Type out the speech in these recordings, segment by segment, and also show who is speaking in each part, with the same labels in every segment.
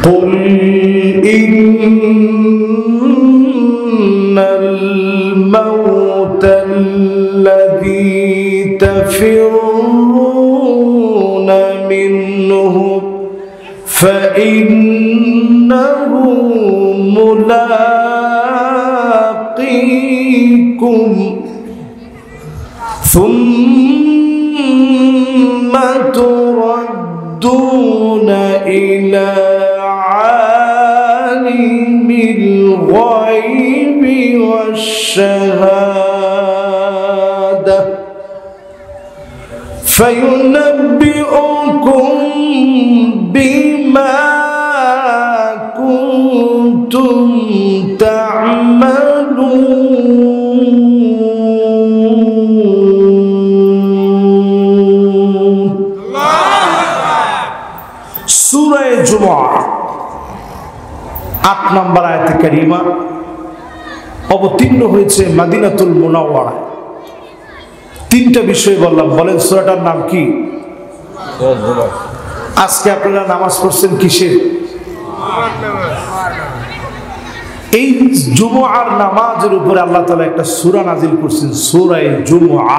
Speaker 1: قل إن الموت الذي تفرون منه فإنه ملاقيكم ثم تردون إلى عالم الغيب والشهادة فينبئكم بما كنتم تعملون. সূরা জুমআ ৮ নম্বর আয়াতে কারিমা অবতীর্ণ হয়েছে মদিনাতুল মুনাওয়ারায়। তিনটা বিষয় বললাম, বলেন সূরাটার নাম কি? আজকে আপনারা নামাজ পড়ছেন কিসের? এই জুমআর নামাজের উপরে আল্লাহ তাআলা একটা সূরা নাজিল করছেন, সূরা জুমআ।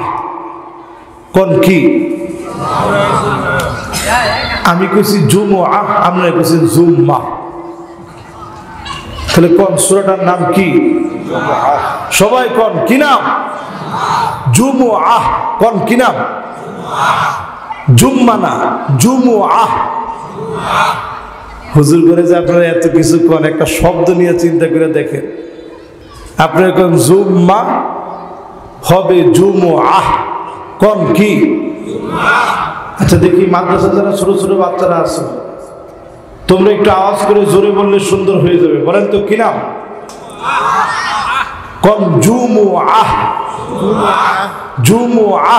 Speaker 1: কোন কি? আমি কইছি জুমআ, আপনারা কইছেন জুম্মা। তাহলে কোন সূরাটার নাম কি? সবাই কোন কি নাম? জুমআ। কোন কি নাম? জুম্মা না, জুমআ। হুজুর করে যে আপনারা এত কিছু কোন, একটা শব্দ নিয়ে চিন্তা করে দেখেন। আপনারা কোন জুম্মা হবে জুমআ, কোন কি? আচ্ছা দেখি মাদ্রাসা যারা ছোট ছোট বাচ্চারা আছে, তোমরা একটু আওয়াজ করে জোরে বললে সুন্দর হয়ে যাবে। বলেন তো কি নাম? কোন? জুমআ। জুমআ।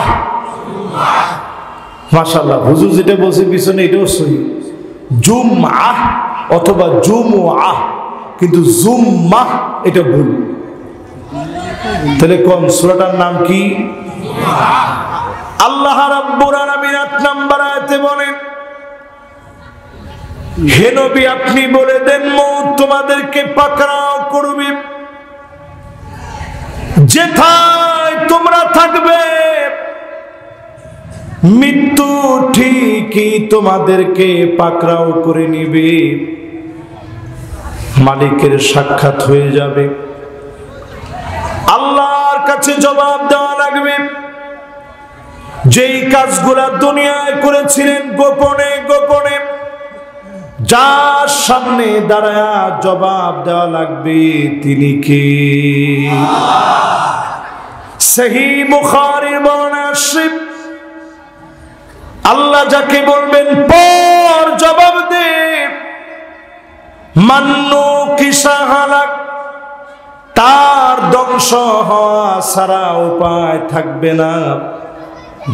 Speaker 1: মাশাআল্লাহ, হুজুর যেটা বলছে পিছনে এটাও সহি। জুমআ অথবা জুমআ, কিন্তু জুম্মা এটা ভুল। তাহলে কোন সূরাটার নাম কি? আল্লাহ রাব্বুল আলামিন ৮ নম্বর আয়াতে বলেন, হে নবী আপনি বলে দেন মউত তোমাদেরকে পাকড়াও করবে, যেথায় তোমরা থাকবে মৃত্যু ঠিকই তোমাদেরকে পাকড়াও করে নিবে। মালিকের সাক্ষাৎ হয়ে যাবে, আল্লাহর কাছে জবাব দেওয়া লাগবে। যেই কাজগুলা দুনিয়ায় করেছিলেন গোপনে গোপনে, যার সামনে দাঁড়ায়া জবাব দেওয়া লাগবে তিনি কে? সহিহ বুখারীর বর্ণনা আসছে, আল্লাহ যাকে বলবেন পর জবাব দে, মান্নু কিসা হালাক, তার ধ্বংস হওয়া ছাড়া উপায় থাকবে না,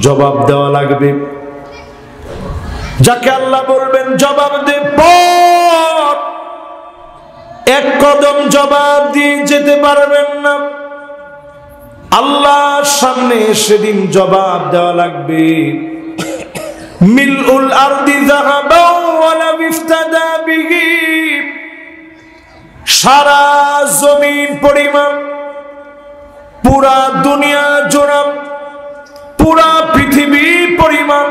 Speaker 1: জবাব দেওয়া লাগবে। যাকে আল্লাহ বলবেন জবাব দে পর, এক কদম জবাব দিয়ে যেতে পারবেন না। আল্লাহর সামনে সেদিন জবাব দেওয়া লাগবে। মিলউল আরদি যাহাবাও ওয়ালা ইফতাদা বিহি, সারা জমিন পরিমাণ, পুরা দুনিয়া জোড়া, পুরা পৃথিবী পরিমাণ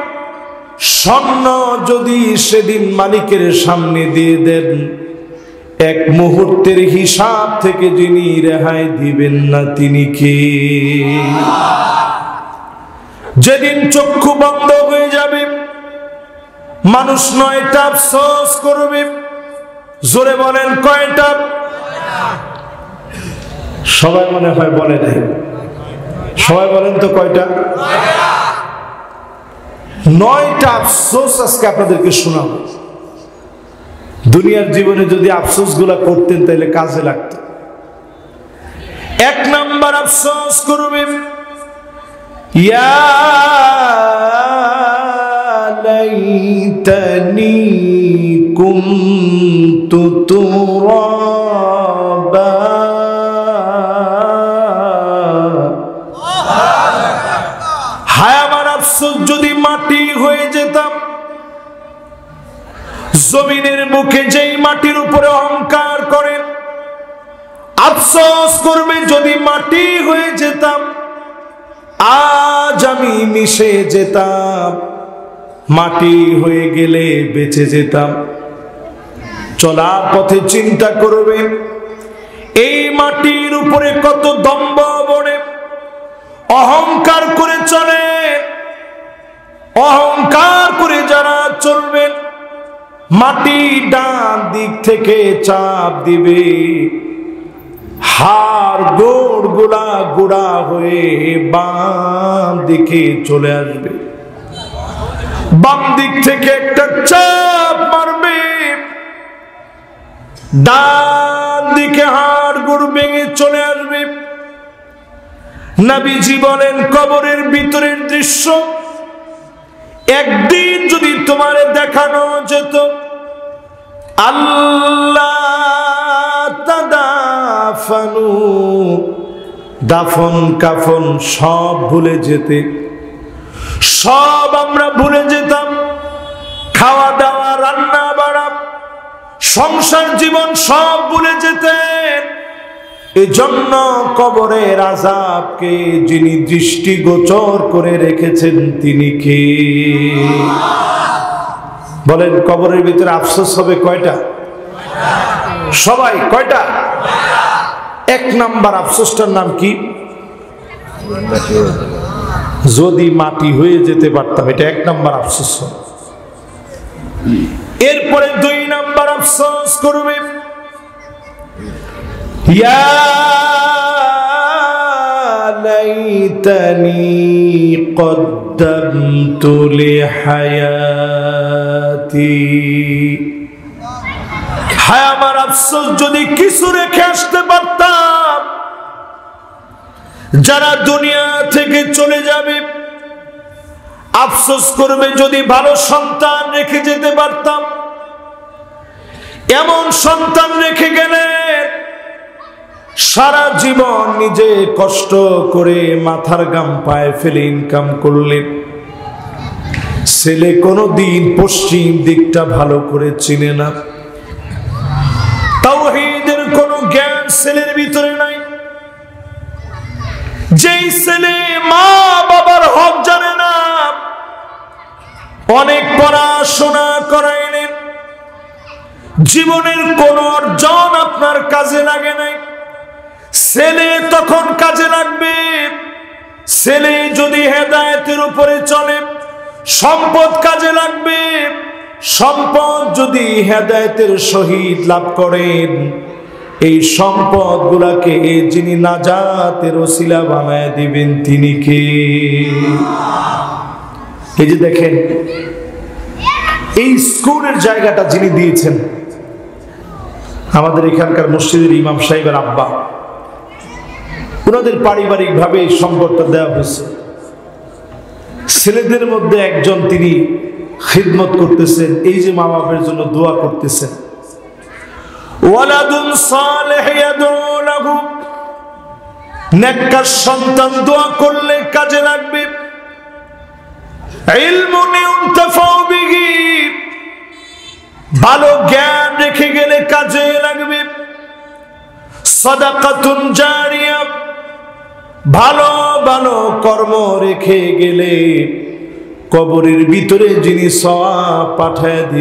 Speaker 1: স্বর্ণ যদি সেদিন মালিকের সামনে দিয়ে দেন, এক মুহূর্তের হিসাব থেকে যিনি রেহাই দিবেন না তিনি কে? যেদিন চক্ষু বন্ধ হয়ে যাবে, মানুষ ৯টা আফসোস করবে। জোরে বলেন কয়টা? সবাই মনে হয় বলে নাই। সবাই বলেন তো কয়টা? ৯টা আফসোস আজকে আপনাদেরকে শোনাবো। দুনিয়ার জীবনে যদি আফসোস গুলা করতেন তাহলে কাজে লাগতো। ১ নাম্বার আফসোস করবেন, ইয়া লাইতানি কুনতু তুরাবা, হায় আমার আফসোস যদি মাটি হয়ে যেতাম। জমিনের বুকে যেই মাটির উপরে অহংকার করেন, আফসোস করবে যদি মাটি হয়ে যেতাম, আজ আমি মিশে যেতাম, মাটি হয়ে গেলে বেঁচে যেতাম। চলার পথে চিন্তা করবে এই মাটির উপরে কত দম্ভ বনে অহংকার করে চলে, অহংকার করে যারা চলবেন, মাটি ডান দিক থেকে চাপ দিবে, হাড় গোড় গুলা গুড়া হয়ে বাম দিকে চলে আসবে। বাম দিক থেকে একটা চাপ মারবে, ডান দিকে হাড় গোড় ভেঙে চলে আসবে। নবীজি বলেন কবরের ভিতরের দৃশ্য একদিন যদি তোমারে দেখানো যেত, আল্লাহ তাদাফানু, দাফন কাফন সব ভুলে যেতে, সব আমরা ভুলে যেতাম, খাওয়া দাওয়া রান্না বাড়া সংসার জীবন সব ভুলে যেতেন। এজন্য কবরের আযাবকে যিনি দৃষ্টিগোচর করে রেখেছেন তিনি কে? বলেন কবরের ভিতরে আফসোস হবে কয়টা? সবাই কয়টা? এক নাম্বার আফসোসটার নাম কি? যদি মাটি হয়ে যেতে পারতাম, এটা এক নাম্বার আফসোস। এরপরে দুই নাম্বার আফসোস করবে, ইয়া লাইতানি কদ্দামতু লিহায়াতি, হায় আমার আফসোস যদি কিছু রেখে আসতে পারতাম। যারা দুনিয়া থেকে চলে যাবে আফসোস করবে যদি ভালো সন্তান রেখে যেতে পারতাম। এমন সন্তান রেখে গেলে সারা জীবন নিজে কষ্ট করে মাথার ঘাম পায়ে ফেলে ইনকাম করলেন, ছেলে কোনোদিন পশ্চিম দিকটা ভালো করে চিনে না, তাওহীদের কোনো জ্ঞান ছেলের ভিতরে নাই। যেই ছেলে মা বাবার হক জানে না, অনেক পড়াশোনা করাইলেন, জীবনের কোন অর্জন আপনার কাজে লাগে নাই, ছেলে তখন কাজে লাগবে। ছেলে যদি হেদায়েতের উপরে চলে সম্পদ কাজে লাগবে, সম্পদ যদি হেদায়েতের সহিত লাভ করেন এই সম্পদ গুলাকে যিনি নাজাতের ওসিলা বানায় দিবেন তিনি কে? এই যে দেখেন এই স্কুলের জায়গাটা যিনি দিয়েছেন আমাদের এখানকার মসজিদের ইমাম সাহেবের আব্বা, ওনাদের পারিবারিক ভাবে এই সম্পদটা দেওয়া হয়েছে। ছেলেদের মধ্যে একজন তিনি খিদমত করতেছেন, এই যে মা বাবার জন্য দোয়া করতেছেন, ওয়ালাদুন সালেহ ইয়াদউ লাহু, নেককার সন্তান দোয়া করলে কাজে লাগবে, ইলমুন ইউনতাফাউ বিহি, ভালো জ্ঞান রেখে গেলে কাজে লাগবে, সাদাকাতুন জারিয়া, ভালো ভালো কর্ম রেখে গেলে কবরের ভিতরে যিনি সওয়াব পাঠায় দিবেন